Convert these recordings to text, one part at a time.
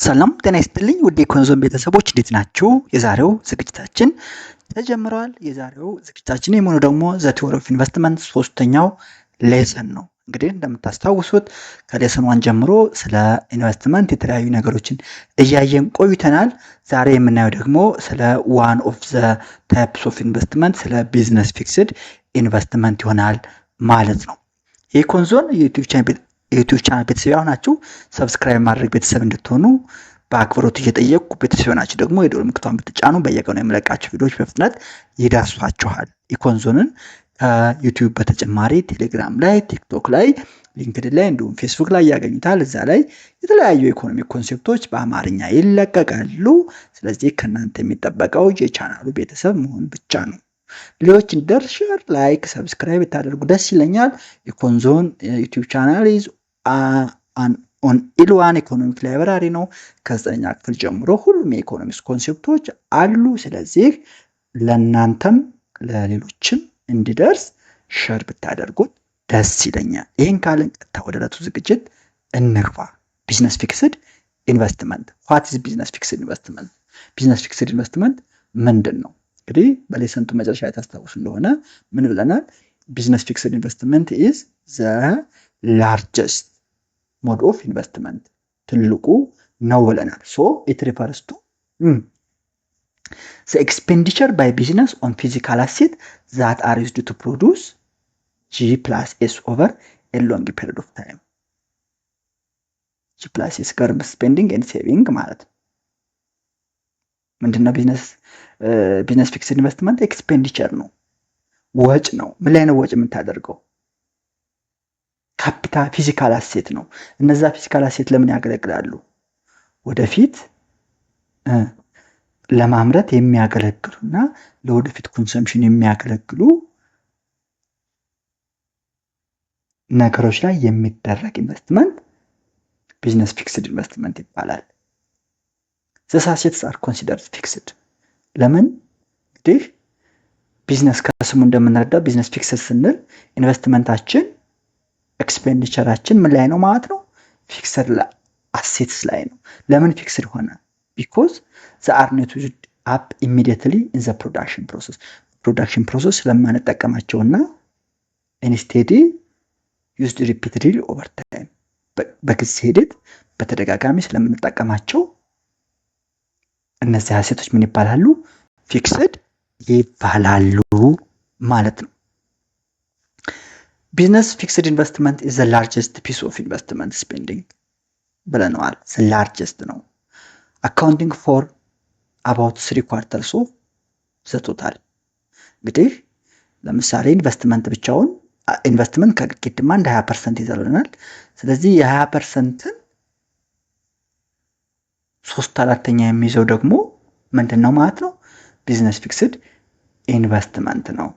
ሰላም ጤና ይስጥልኝ ውድ የኮንዞን ቤተሰቦች እንዴት ናችሁ? የዛሬው ዝግጅታችን ተጀምሯል። የዛሬው ዝግጅታችን የሚሆነው ደግሞ ዘ ቲዎሪ ኦፍ ኢንቨስትመንት ሶስተኛው ሌሰን ነው። እንግዲህ እንደምታስታውሱት ከሌሰን 1 ጀምሮ ስለ ኢንቨስትመንት የተለያዩ ነገሮችን እያየን ቆይተናል። ዛሬ የምናየው ደግሞ ስለ ዋን ኦፍ ዘ ታይፕስ ኦፍ ኢንቨስትመንት ስለ ቢዝነስ ፊክስድ ኢንቨስትመንት ይሆናል ማለት ነው። የኮንዞን የዩቲዩብ ቻናል ቤተሰብ ናችሁ ሰብስክራይብ ማድረግ ቤተሰብ እንድትሆኑ በአክብሮት እየጠየቅኩ ቤተሰብ ናችሁ ደግሞ የደወል ምልክቱን ብትጫኑ በየቀኑ የምለቃቸው ቪዲዮዎች በፍጥነት ይደርሷችኋል። ኢኮንዞንን ከዩቲዩብ በተጨማሪ ቴሌግራም ላይ፣ ቲክቶክ ላይ፣ ሊንክድን ላይ እንዲሁም ፌስቡክ ላይ ያገኙታል። እዛ ላይ የተለያዩ የኢኮኖሚክ ኮንሴፕቶች በአማርኛ ይለቀቃሉ። ስለዚህ ከእናንተ የሚጠበቀው የቻናሉ ቤተሰብ መሆን ብቻ ነው። ሌሎች እንዲደርስ ሼር፣ ላይክ፣ ሰብስክራይብ ብታደርጉ ደስ ይለኛል። የኮንዞን ዩቲዩብ ቻናል ኦን ኢልዋን ኢኮኖሚክ ላይብራሪ ነው። ከ9ኛ ክፍል ጀምሮ ሁሉም የኢኮኖሚክስ ኮንሴፕቶች አሉ። ስለዚህ ለእናንተም ለሌሎችም እንዲደርስ ሼር ብታደርጉት ደስ ይለኛል። ይህን ካልን ቀጥታ ወደ ዕለቱ ዝግጅት እንግባ። ቢዝነስ ፊክስድ ኢንቨስትመንት። ዋት ኢዝ ቢዝነስ ፊክስድ ኢንቨስትመንት? ቢዝነስ ፊክስድ ኢንቨስትመንት ምንድን ነው? እንግዲህ በሌሰንቱ መጨረሻ የታስታውሱ እንደሆነ ምን ብለናል? ቢዝነስ ፊክስድ ኢንቨስትመንት ኢዝ ዘ ላርጀስት ሞድ ኦፍ ኢንቨስትመንት፣ ትልቁ ነው ብለናል። ሶ ኢት ሪፈርስ ቱ ዘ ኤክስፔንዲቸር ባይ ቢዝነስ ኦን ፊዚካል አሴት ዛት አር ዩዝድ ቱ ፕሮዱስ G+S ኦቨር ኤ ሎንግ ፔሪድ ኦፍ ታይም። G+S ከርብ ስፔንዲንግ ኤንድ ሴቪንግ ማለት ነው። ምንድነው ቢዝነስ ፊክስድ ኢንቨስትመንት? ኤክስፔንዲቸር ነው፣ ወጭ ነው። ምን ላይ ነው ወጭ የምታደርገው? ካፒታል ፊዚካል አሴት ነው። እነዛ ፊዚካል አሴት ለምን ያገለግላሉ? ወደፊት ለማምረት የሚያገለግሉና ለወደፊት ኮንሰምፕሽን የሚያገለግሉ ነገሮች ላይ የሚደረግ ኢንቨስትመንት ቢዝነስ ፊክስድ ኢንቨስትመንት ይባላል። ዘስ አሴትስ አር ኮንሲደርድ ፊክስድ። ለምን? እንግዲህ ቢዝነስ ከስሙ እንደምንረዳው ቢዝነስ ፊክስድ ስንል ኢንቨስትመንታችን ኤክስፔንዲቸራችን ምን ላይ ነው ማለት ነው? ፊክስድ አሴትስ ላይ ነው። ለምን ፊክስድ ሆነ? ቢኮዝ ዘ አር ኖት ዩዝድ አፕ ኢሚዲየትሊ ኢን ዘ ፕሮዳክሽን ፕሮሰስ ስለማንጠቀማቸውና ኢንስቴድ ዩዝድ ሪፒትድሊ ኦቨር ታይም በጊዜ ሂደት በተደጋጋሚ ስለምንጠቀማቸው እነዚህ አሴቶች ምን ይባላሉ? ፊክስድ ይባላሉ ማለት ነው። ቢዝነስ ፊክስድ ኢንቨስትመንት ኢዝ ዘ ላርጀስት ፒስ ኦፍ ኢንቨስትመንት ስፔንዲንግ ብለነዋል። ላርጀስት ነው። አካውንቲንግ ፎር አባውት 3/4 ኦፍ ዘ ቶታል። እንግዲህ ለምሳሌ ኢንቨስትመንት ከቅድማ እንደ 20% ይዘልናል። ስለዚህ የ20%ን 3/4 የሚይዘው ደግሞ ምንድን ነው ማለት ነው? ቢዝነስ ፊክስድ ኢንቨስትመንት ነው።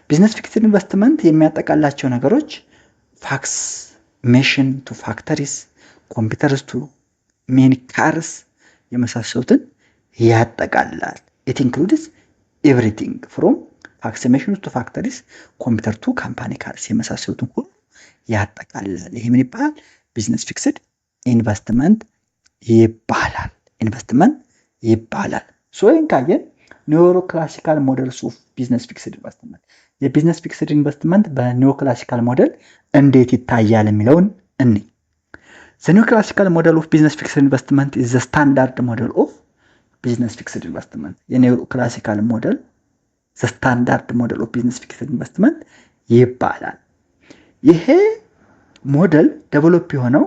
ቢዝነስ ፊክስድ ኢንቨስትመንት የሚያጠቃላቸው ነገሮች ፋክስ ሜሽን ቱ ፋክተሪስ፣ ኮምፒውተርስ ቱ ሜኒ ካርስ የመሳሰሉትን ያጠቃልላል። ኢት ኢንክሉድስ ኤቭሪቲንግ ፍሮም ፋክስ ሜሽን ቱ ፋክተሪስ፣ ኮምፒውተር ቱ ካምፓኒ ካርስ የመሳሰሉትን ሁሉ ያጠቃልላል። ይሄ ምን ይባላል? ቢዝነስ ፊክስድ ኢንቨስትመንት ይባላል። ሶ ይህን ካየን ኒዮ ክላሲካል ሞዴልስ ኦፍ ቢዝነስ ፊክስድ ኢንቨስትመንት፣ የቢዝነስ ፊክስድ ኢንቨስትመንት በኒዮ ክላሲካል ሞዴል እንዴት ይታያል የሚለውን እንይ። ዘ ኒዮ ክላሲካል ሞዴል ኦፍ ቢዝነስ ፊክስድ ኢንቨስትመንት ኢዝ ዘ ስታንዳርድ ሞዴል ኦፍ ቢዝነስ ፊክስድ ኢንቨስትመንት። የኒዮ ክላሲካል ሞዴል ዘ ስታንዳርድ ሞዴል ኦፍ ቢዝነስ ፊክስድ ኢንቨስትመንት ይባላል። ይሄ ሞዴል ዴቨሎፕ የሆነው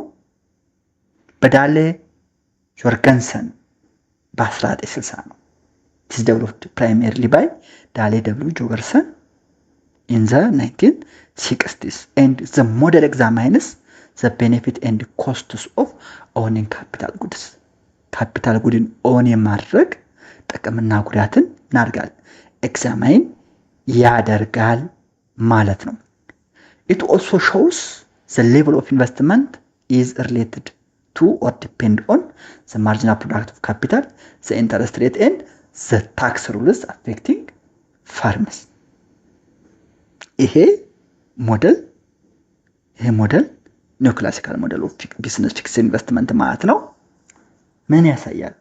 በዳሌ ጆርገንሰን በ1960 ነው። It is developed primarily by Dale W. Jorgensen in the 1960s, and the model examines the benefit and costs of owning capital goods. ካፒታል ጉድን ኦን የማድረግ ጥቅምና ጉዳትን እናርጋል ኤግዛማይን ያደርጋል ማለት ነው። It also shows the level of investment is related to or depend on the marginal product of capital, the interest rate and the tax rules affecting firms. ይሄ ሞዴል ኒዮ ክላሲካል ሞዴል ኦፍ ቢዝነስ ፊክስድ ኢንቨስትመንት ማለት ነው። ምን ያሳያል?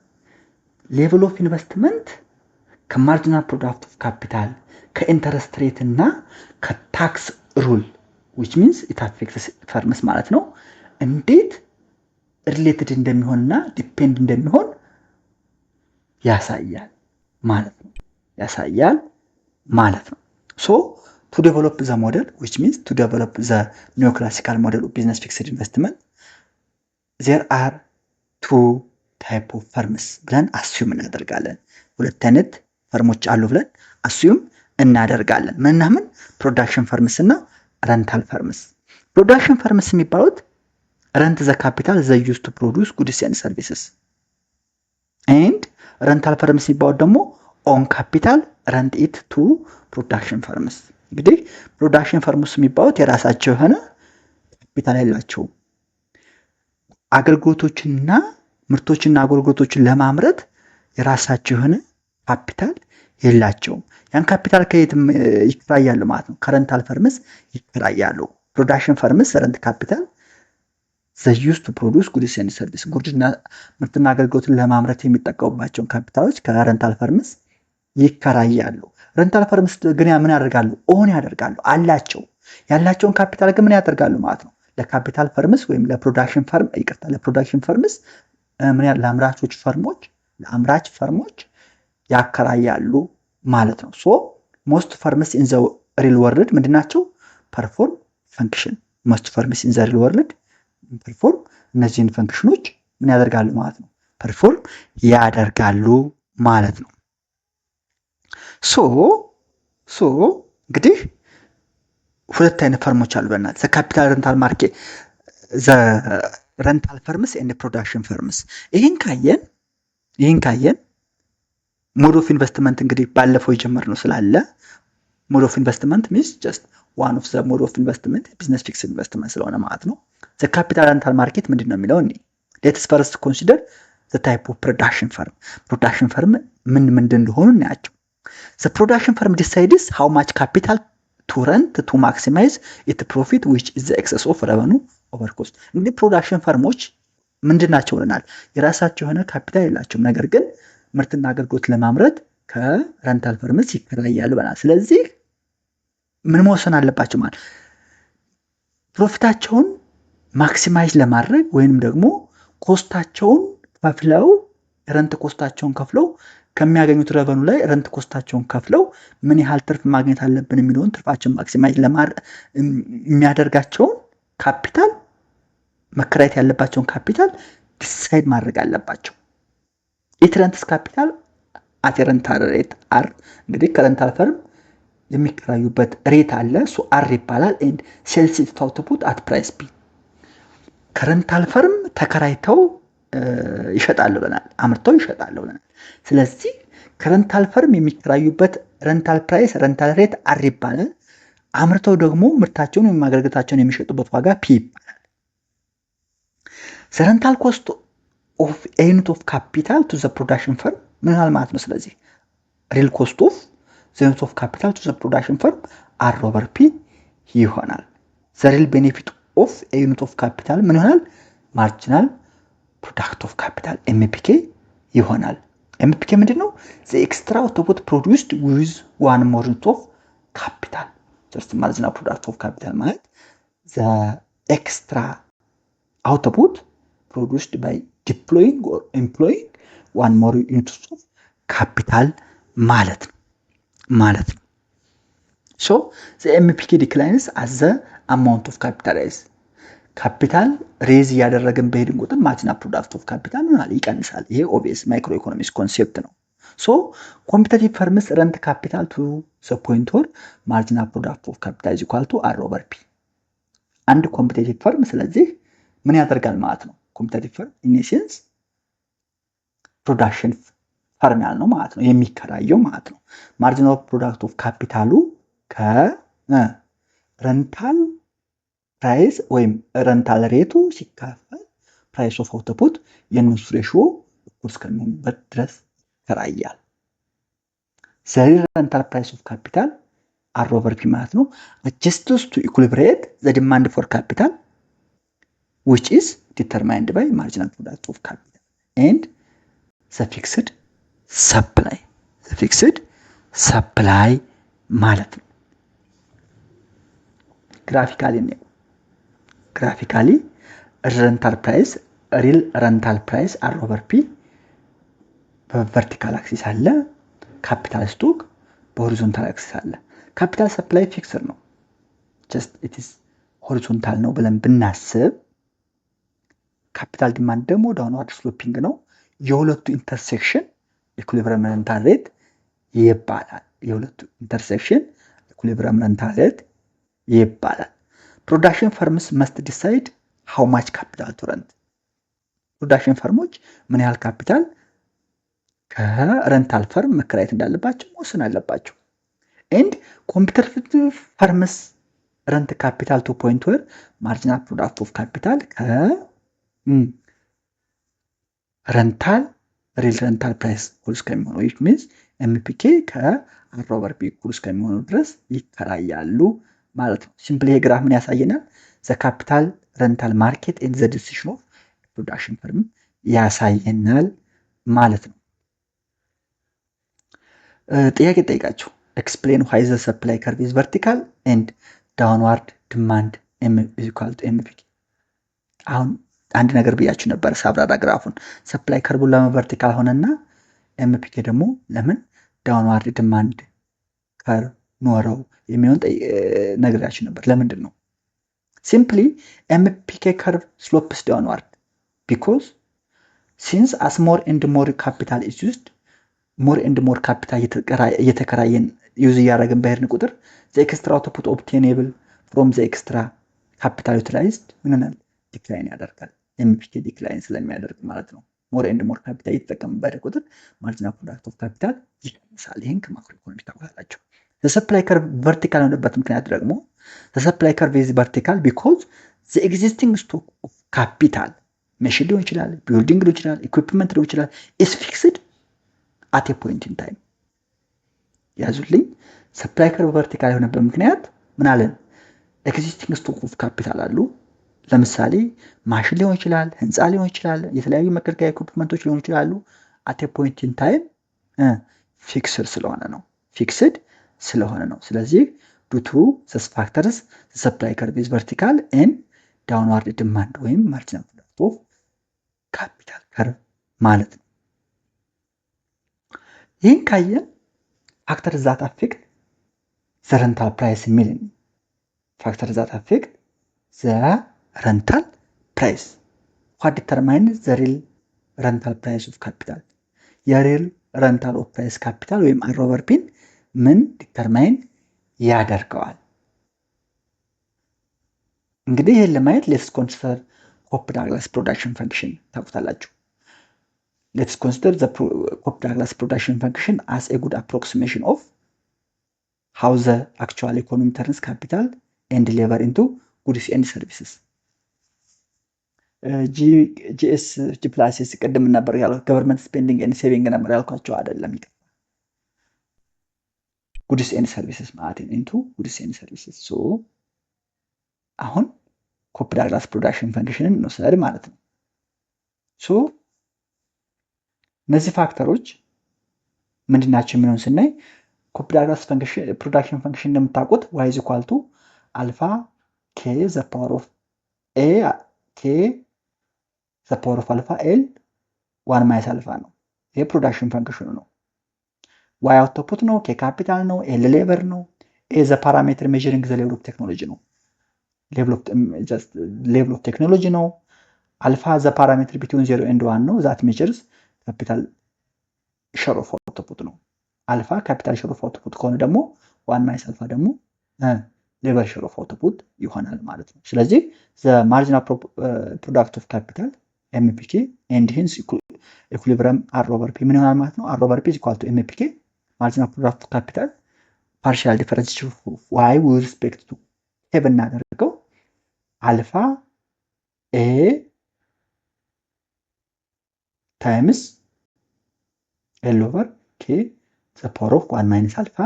ሌቭል ኦፍ ኢንቨስትመንት ከማርጂናል ፕሮዳክት ኦፍ ካፒታል ከኢንተረስት ሬት እና ከታክስ ሩል which means it affects ፈርምስ ማለት ነው እንዴት ሪሌትድ እንደሚሆንና ዲፔንድ እንደሚሆን ያሳያል ማለት ነው ሶ to develop the model which means to develop the neoclassical model of business fixed investment there are two type of firms ብለን assume እናደርጋለን ሁለት አይነት ፈርሞች አሉ ብለን assume እናደርጋለን ምንናምን ፕሮዳክሽን ፈርምስ እና ረንታል ፈርምስ ፕሮዳክሽን ፈርምስ የሚባሉት rent the capital they use to produce goods and services and rental firms የሚባሉት ደግሞ own capital rent it to production firms እንግዲህ ፕሮዳክሽን ፈርምስ የሚባሉት የራሳቸው የሆነ ካፒታል ያላቸው አገልግሎቶችንና ምርቶችንና አገልግሎቶችን ለማምረት የራሳቸው የሆነ ካፒታል የላቸውም ያን ካፒታል ከየት ይከራያሉ ማለት ነው ከረንታል ፈርምስ ይከራያሉ ፕሮዳክሽን ፈርምስ ረንት ካፒታል they used to produce goods and services ጉድና ምርትና አገልግሎትን ለማምረት የሚጠቀሙባቸውን ካፒታሎች ከረንታል ፈርምስ ይከራያሉ ረንታል ፈርምስ ግን ምን ያደርጋሉ ኦን ያደርጋሉ አላቸው ያላቸውን ካፒታል ግን ምን ያደርጋሉ ማለት ነው ለካፒታል ፈርምስ ወይም ለፕሮዳክሽን ፈርም ይቅርታ ለፕሮዳክሽን ፈርምስ ምን ለአምራች ፈርሞች ያከራያሉ ማለት ነው ሶ most firms in the real world ምንድናቸው perform function most firms in the real world perform እነዚህን ፈንክሽኖች ምን ያደርጋሉ ማለት ነው perform ያደርጋሉ ማለት ነው ሶ እንግዲህ ሁለት አይነት ፈርሞች አሉ በእናት the capital rental market the rental firms and the production firms ይሄን ካየን mode of investment እንግዲህ ባለፈው የጀመርነው ስላለ mode of investment means just one of the mode of investment business fixed investment ስለሆነ ማለት ነው the capital rental market ምንድነው የሚለው እኔ let's first consider the type of production firm ምን እንደሆኑ እናያቸው the production firm decides how much capital to rent to maximize its profit which is the excess of revenue over cost እንግዲህ ፕሮዳክሽን ፈርሞች ምንድናቸው ለናል የራሳቸው የሆነ ካፒታል የላቸውም ነገር ግን ምርትና አገልግሎት ለማምረት ከረንታል ፈርምስ ይከራያሉ በላል ስለዚህ ምን መወሰን አለባቸው ማለት ፕሮፊታቸውን ማክሲማይዝ ለማድረግ ወይንም ደግሞ ኮስታቸውን ከፍለው ረንት ኮስታቸውን ከፍለው ከሚያገኙት ረቨኑ ላይ ረንት ኮስታቸውን ከፍለው ምን ያህል ትርፍ ማግኘት አለብን የሚለውን ትርፋቸውን ማክሲማይዝ ለማድረግ የሚያደርጋቸውን ካፒታል መከራየት ያለባቸውን ካፒታል ዲሳይድ ማድረግ አለባቸው it rents capital at a rental rate R እንግዲህ ከረንታል ፈርም የሚከራዩበት ሬት አለ ሶ R ይባላል and sales it output at price B ከረንታል ፈርም ተከራይተው ይሸጣሉ ብለናል አምርተው ይሸጣሉ ብለናል ስለዚህ ከረንታል ፈርም የሚከራዩበት ረንታል ፕራይስ ረንታል ሬት R ይባላል አምርተው ደግሞ ምርታቸውን ወይም አገልግሎታቸውን የሚሸጡበት ዋጋ P ይባላል the rental cost of a unit of capital to the production firm ምን ያህል ማለት ነው ስለዚህ real cost of the unit of capital to the production firm R over P ይሆናል the real benefit of a unit of capital ምን ይሆናል marginal product of capital MPK ይሆናል MPK ምንድነው the extra output produced with one more unit of capital just marginal product of capital ማለት the extra output produced by deploying or employing one more units of capital ማለት ነው so the MPK declines as the amount of capital raised capital raise ያደረገን በሄድን ቁጥር marginal product of capital ይቀንሳል ይሄ obvious micro economics concept ነው so competitive firms rent capital to the point where marginal product of capital is equal to R over P አንድ competitive firm ስለዚህ ምን ያደርጋል ማለት ነው competitive firm in essence production firm ያልነው ማለት ነው የሚከራየው ማለት ነው marginal product of capital ከረንታል ፕራይስ ወይም ረንታል ሬቱ ሲካፈል ፕራይስ ኦፍ አውትፑት የነሱ ሬሽዮ እኩል እስከሚሆንበት ድረስ ይከራያል the rental price of capital R over P ማለት ነው adjusts to equilibrate the demand for capital which is determined by marginal product of capital ኤንድ ዘ ፊክስድ ሰፕላይ ማለት ነው። ግራፊካሊ ሬንታል ፕራይስ ሪል ሬንታል ፕራይስ አር ኦቨር ፒ በቨርቲካል አክሲስ አለ። ካፒታል ስቶክ በሆሪዞንታል አክሲስ አለ። ካፒታል ሰፕላይ ፊክስድ ነው። ጀስት ኢት ኢዝ ሆሪዞንታል ነው ብለን ብናስብ፣ ካፒታል ዲማንድ ደግሞ ዳውንዋርድ ስሎፒንግ ነው። የሁለቱ ኢንተርሴክሽን ኢኩሊብሪየም ሬንታል ሬት ይባላል። ፕሮዳክሽን ፈርምስ መስት ዲሳይድ ሃው ማች ካፒታል ቱ ረንት። ፕሮዳክሽን ፈርሞች ምን ያህል ካፒታል ከረንታል ፈርም መከራየት እንዳለባቸው መወሰን አለባቸው። ኤንድ ኮምፒተቲቭ ፈርምስ ረንት ካፒታል ቱ ፖይንት ዌር ማርጂናል ፕሮዳክት ኦፍ ካፒታል ከረንታል ሪል ረንታል ፕራይስ እኩል እስከሚሆነው ዊች ሚንስ ኤምፒኬ ከአር ኦቨር ፒ እኩል እስከሚሆኑ ድረስ ይከራያሉ ማለት ነው። ሲምፕሊ ይሄ ግራፍ ምን ያሳየናል? ዘ ካፒታል ረንታል ማርኬት ኤንድ ዘ ዲሲዥን ኦፍ ፕሮዳክሽን ፈርም ያሳየናል ማለት ነው። ጥያቄ ጠይቃቸው። ኤክስፕሌን ዋይ ዘ ሰፕላይ ከርቭ ኢዝ ቨርቲካል ኤንድ ዳውንዋርድ ዲማንድ ኢኳል ቱ ኤምፒኬ። አሁን አንድ ነገር ብያችሁ ነበር ሳብራራ ግራፉን። ሰፕላይ ከርቡን ለምን ቨርቲካል ሆነና ኤምፒኬ ደግሞ ለምን ዳውንዋርድ ዲማንድ ከርቭ ኖረው የሚሆን ነግራችሁ ነበር። ለምንድን ነው? ሲምፕሊ ኤምፒኬ ከርቭ ስሎፕስ ዳውንዋርድ ቢኮዝ ሲንስ አስ ሞር ኤንድ ሞር ካፒታል ኢዝ ዩዝድ ሞር ኤንድ ሞር ካፒታል እየተከራየን ዩዝ እያደረግን በሄድን ቁጥር ዘ ኤክስትራ አውትፑት ኦብቴኔብል ፍሮም ዘ ኤክስትራ ካፒታል ዩቲላይዝድ ምን ይሆናል? ዲክላይን ያደርጋል። ኤምፒኬ ዲክላይን ስለሚያደርግ ማለት ነው። ሞር ኤንድ ሞር ካፒታል እየተጠቀምበት ቁጥር ማርጂናል ፕሮዳክት ኦፍ ካፒታል ይቀንሳል። ይህን ከማክሮ ኢኮኖሚ ታውቃላችሁ። ሰፕላይ ከርቭ ቨርቲካል የሆነበት ምክንያት ደግሞ ሰፕላይ ከርቭ ኢዝ ቨርቲካል ቢኮዝ ዘ ኤግዚስቲንግ ስቶክ ኦፍ ካፒታል መሽን ሊሆን ይችላል፣ ቢልዲንግ ሊሆን ይችላል፣ ኢኩዊፕመንት ሊሆን ይችላል ኢዝ ፊክስድ አት ኤ ፖይንት ኢን ታይም። ያዙልኝ። ሰፕላይ ከርቭ ቨርቲካል የሆነበት ምክንያት ምን አለን? ኤግዚስቲንግ ስቶክ ኦፍ ካፒታል አሉ። ለምሳሌ ማሽን ሊሆን ይችላል፣ ህንፃ ሊሆን ይችላል፣ የተለያዩ መገልገያ ኢኩዊፕመንቶች ሊሆኑ ይችላሉ። አት ኤ ፖይንት ኢን ታይም ፊክስድ ስለሆነ ነው። ስለዚህ ዱቱ ሰስ ፋክተርስ ሰፕላይ ከርቭ ኢዝ ቨርቲካል ኤንድ ዳውንዋርድ ዲማንድ ወይም ማርጂናል ፕሮዳክት ኦፍ ካፒታል ከርቭ ማለት ነው። ይህን ካየን ፋክተር ዛት አፌክት ዘ ረንታል ፕራይስ የሚል ፋክተር ዛት አፌክት ዘ ረንታል ፕራይስ ዋት ዲተርማይን ዘ ሪል ረንታል ፕራይስ ኦፍ ካፒታል። የሪል ረንታል ኦፍ ፕራይስ ካፒታል ወይም አር ኦቨር ፒን ምን ዲተርማይን ያደርገዋል? እንግዲህ ይህን ለማየት ሌትስ ኮንሲደር ኮፕ ዳግላስ ፕሮዳክሽን ፈንክሽን ታውቁታላችሁ። Let's consider the Cobb-Douglas production function as a good approximation of how the actual economy turns capital and labor into goods and services. G+S ቅድም ነበር ያለው government spending and saving ነበር ያልኳቸው አይደለም። goods and services ማለት into goods and services. so አሁን Cobb-Douglas production functionን እንወስድ ማለት ነው። so እነዚህ ፋክተሮች ምንድናቸው የሚለውን ስናይ Cobb-Douglas ፕሮዳክሽን ፈንክሽን እንደምታውቁት y is equal to alpha k the power of a k the power of alpha l 1 minus alpha ነው። ይሄ ፕሮዳክሽን ፈንክሽኑ ነው። y አውትፑት ነው፣ k ካፒታል ነው፣ l ሌበር ነው፣ a the parameter measuring the level of technology ነው። level of technology ነው። alpha the parameter between 0 and 1 ነው። that measures ካፒታል ሼር ኦፍ አውትፑት ነው። አልፋ ካፒታል ሼር ኦፍ አውትፑት ከሆነ ደግሞ 1 ማይነስ አልፋ ደግሞ ሌበር ሼር ኦፍ አውትፑት ይሆናል ማለት ነው። ስለዚህ ዘ ማርጂናል ፕሮዳክት ኦፍ ካፒታል ኤምፒኬ ኤንድ ሄንስ ኢኩሊብሪየም አር ኦቨር ፒ ምን ይሆናል ማለት ነው? አር ኦቨር ፒ ኢዝ ኢኳል ቱ ኤምፒኬ ማርጂናል ፕሮዳክት ኦፍ ካፒታል ፓርሻል ዲፈረንስ ኦፍ ዋይ ዊዝ ሪስፔክት ቱ ኤ ብናደርገው አልፋ ኤ ታይምስ ኤል ኦቨር ኬ ዘ ፓወር ኦፍ 1 ማይነስ አልፋ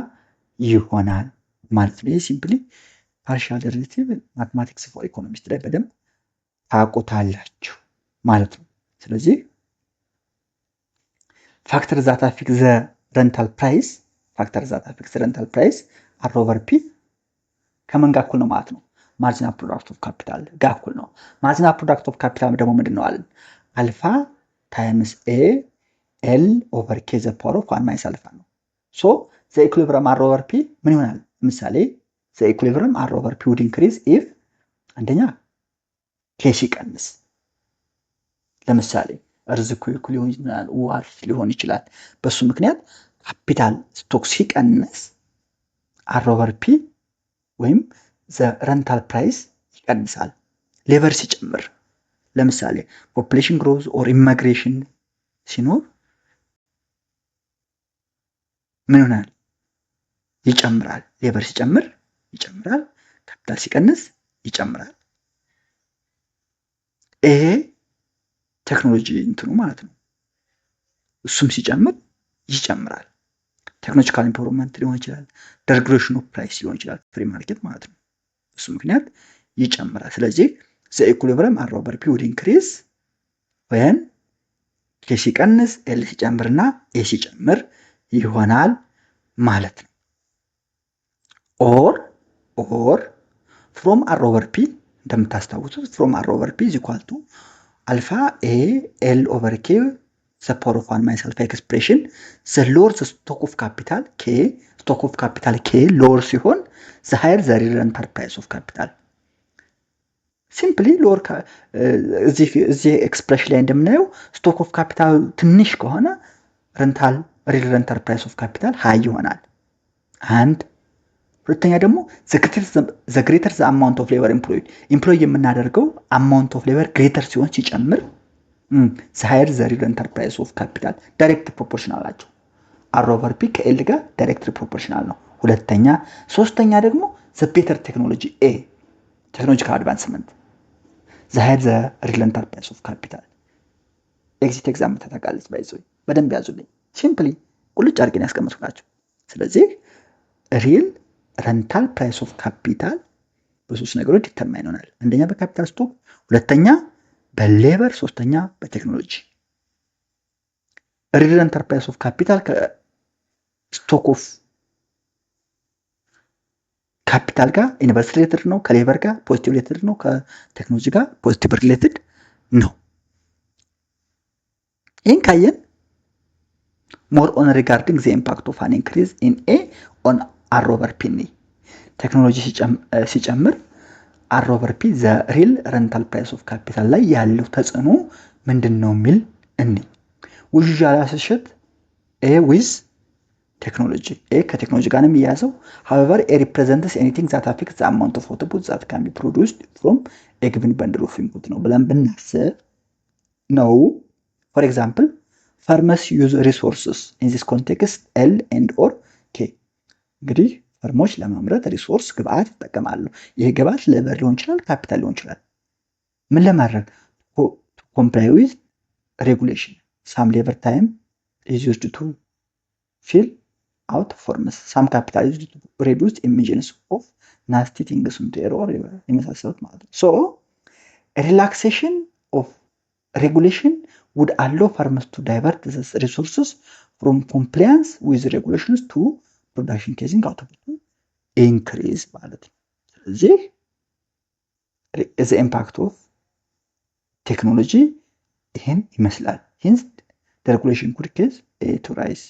ይሆናል ማለት ነው። ይህ ሲምፕሊ ፓርሻል ዴሪቬቲቭ ማትማቲክስ ፎር ኢኮኖሚስት ላይ በደንብ ታውቁታላችሁ ማለት ነው። ስለዚህ ፋክተር ዛት አፌክት ዘ ረንታል ፕራይስ አር ኦቨር ፒ ከምን ጋር እኩል ነው ማለት ነው? ማርጂናል ፕሮዳክት ኦፍ ካፒታል ጋር እኩል ነው። ማርጂናል ፕሮዳክት ኦፍ ካፒታል ደግሞ ምንድን ነው አለን? አልፋ ታይምስ ኤ ኤል ኦቨር ኬ ዘ ፓወር ኦፍ 1 ማይነስ አልፋ ነው። ሶ ዘ ኢኩሊብረም አር ኦቨር ፒ ምን ይሆናል? ለምሳሌ ዘ ኢኩሊብረም አር ኦቨር ፒ ውድ ኢንክሪዝ ኢፍ አንደኛ ኬ ሲቀንስ፣ ለምሳሌ እርዝኩክ ሊሆን ይችላል፣ ዋርፍ ሊሆን ይችላል። በሱ ምክንያት ካፒታል ስቶክ ሲቀንስ አር ኦቨር ፒ ወይም ዘ ረንታል ፕራይስ ይቀንሳል። ሌበር ሲጨምር፣ ለምሳሌ ፖፑሌሽን ግሮዝ ኦር ኢሚግሬሽን ሲኖር ምን ይሆናል? ይጨምራል። ሌበር ሲጨምር ይጨምራል፣ ካፒታል ሲቀንስ ይጨምራል። ይሄ ቴክኖሎጂ እንትኑ ማለት ነው። እሱም ሲጨምር ይጨምራል። ቴክኖሎጂካል ኢምፕሩቭመንት ሊሆን ይችላል፣ ሬጉሌሽን ኦፍ ፕራይስ ሊሆን ይችላል፣ ፍሪ ማርኬት ማለት ነው። እሱ ምክንያት ይጨምራል። ስለዚህ ዘ ኢኩሊብረም አር ኦቨር ፒ ውድ ኢንክሪዝ ወይን ኬ ሲቀንስ ኤል ሲጨምርና ኤ ሲጨምር ይሆናል ማለት ነው። ኦር ፍሮም አር ኦቨር ፒ እንደምታስታውሱት ፍሮም አር ኦቨር ፒ ኢዝ ኢኳል ቱ አልፋ ኤ ኤል ኦቨር ኬ ዘ ፓወር ኦፍ 1 ማይነስ አልፋ ኤክስፕሬሽን ዘ ሎወር ዘ ስቶክ ኦፍ ካፒታል ኬ ሎወር ሲሆን ዘ ሃየር ዘ ረንታል ፕራይስ ኦፍ ካፒታል። ሲምፕሊ ሎወር እዚህ ኤክስፕሬሽን ላይ እንደምናየው ስቶክ ኦፍ ካፒታል ትንሽ ከሆነ ሪል ረንታል ፕራይስ ኦፍ ካፒታል ሃይ ይሆናል። አንድ ሁለተኛ ደግሞ ዘ ግሬተር ዘ አማውንት ኦፍ ሌበር ኢምፕሎይ የምናደርገው አማውንት ኦፍ ሌበር ግሬተር ሲሆን ሲጨምር ዘ ሃየር ዘ ሪል ረንታል ፕራይስ ኦፍ ካፒታል ዳይሬክት ፕሮፖርሽናል ናቸው። አር ኦቨር ፒ ከኤል ጋር ዳይሬክት ፕሮፖርሽናል ነው። ሁለተኛ ሶስተኛ ደግሞ ዘ ቤተር ቴክኖሎጂ ኤ ቴክኖሎጂካል አድቫንስመንት ዘ ሃየር ዘ ሪል ረንታል ፕራይስ ኦፍ ካፒታል። ኤግዚት ኤግዛም ተጠቃለች ባይዘው በደንብ ያዙልኝ። ሲምፕሊ ቁልጭ አድርገን ያስቀምጥላችሁ። ስለዚህ ሪል ረንታል ፕራይስ ኦፍ ካፒታል በሶስት ነገሮች ዲተርማይን ይሆናል። አንደኛ በካፒታል ስቶክ፣ ሁለተኛ በሌበር፣ ሶስተኛ በቴክኖሎጂ። ሪል ረንታል ፕራይስ ኦፍ ካፒታል ከስቶክ ኦፍ ካፒታል ጋር ኢንቨርስ ሪሌትድ ነው፣ ከሌበር ጋር ፖዚቲቭ ሪሌትድ ነው፣ ከቴክኖሎጂ ጋር ፖዚቲቭ ሪሌትድ ነው። ይህን ካየን ሞር ኦን ሪጋርዲንግ ዘ ኢምፓክት ኦፍ አን ኢንክሪዝ ኢን ኤ ኦን አር ኦቨር ፒ ኒ ቴክኖሎጂ ሲጨምር አር ኦቨር ፒ ዘ ሪል ረንታል ፕራይስ ኦፍ ካፒታል ላይ ያለው ተጽዕኖ ምንድን ነው የሚል እኒ ውዥዣላ ስሸት ኤ ዊዝ ቴክኖሎጂ ኤ ከቴክኖሎጂ ጋር ነው የሚያዘው። however a represents anything that affects the amount of output that can be produced from a given bundle of input ነው ብለን ብናስብ ነው። for example farmers use resources in this context L and or K እንግዲህ ፈርሞች ለማምረት ሪሶርስ ግብአት ይጠቀማሉ። ይሄ ግብአት ሌበር ሊሆን ይችላል፣ ካፒታል ሊሆን ይችላል። ምን ለማድረግ comply with regulation some labor time is used to fill out forms some capital is used to reduce emissions of nasty things into error የመሳሰሉት ማለት ነው። so a relaxation of regulation would allow farmers to divert the resources from compliance with regulations to production casing output increase ማለት ነው። ስለዚህ the impact of technology ይሄን ይመስላል። hence the regulation could cause to rise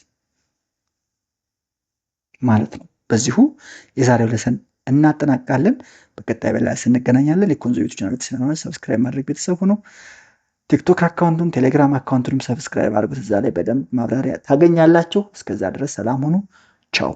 ማለት ነው። በዚሁ የዛሬው ለሰን እናጠናቅቃለን። በቀጣይ በላይ እንገናኛለን። የኮንዞ ዩቲዩብ ቻናል ተሰናነ ሰብስክራይብ ማድረግ ቤተሰብ ነው። ቲክቶክ አካውንቱን ቴሌግራም አካውንቱንም ሰብስክራይብ አድርጉት። እዛ ላይ በደንብ ማብራሪያ ታገኛላችሁ። እስከዛ ድረስ ሰላም ሁኑ። ቻው